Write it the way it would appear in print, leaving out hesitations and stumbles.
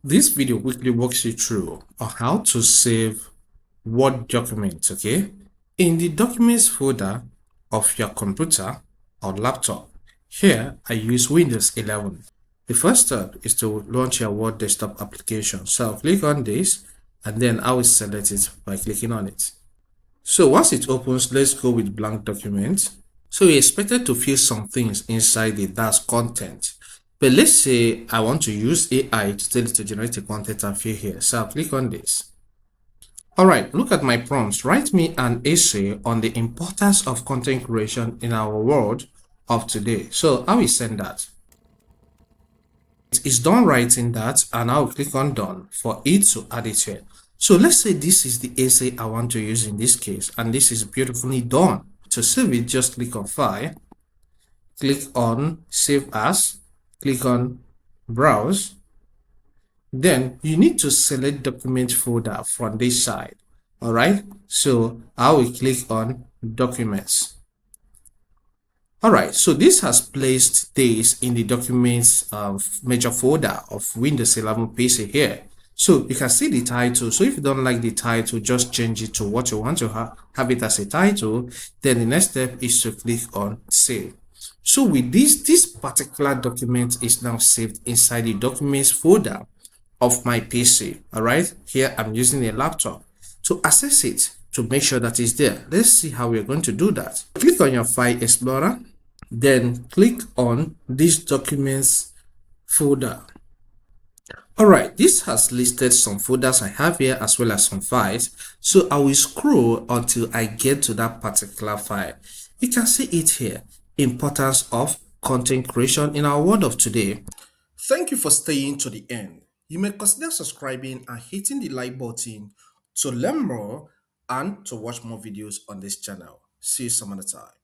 This video quickly walks you through on how to save Word documents, okay, in the Documents folder of your computer or laptop. Here, I use Windows 11. The first step is to launch your Word desktop application. So I'll click on this and then I will select it by clicking on it. So once it opens, let's go with blank document. So you're expected to fill some things inside the dash content. But let's say I want to use AI to tell it to generate a content and fill here. So I'll click on this. All right, look at my prompts. Write me an essay on the importance of content creation in our world of today. So I will send that. It's done writing that, and I'll click on done for it to add it here. So let's say this is the essay I want to use in this case, and this is beautifully done. To save it, just click on File, click on Save As, click on Browse. Then you need to select document folder from this side. All right, so I will click on Documents. All right, so this has placed this in the documents major folder of Windows 11 PC here. So you can see the title. So if you don't like the title, just change it to what you want to have it as a title. Then the next step is to click on Save. So with this particular document is now saved inside the documents folder of my PC. All right, here I'm using a laptop to access it to make sure that it's there. Let's see how we're going to do that. Click on your File Explorer, then click on this documents folder. All right, this has listed some folders I have here as well as some files. So I will scroll until I get to that particular file. You can see it here, importance of content creation in our world of today. Thank you for staying to the end. You may consider subscribing and hitting the like button to learn more and to watch more videos on this channel. See you some other time.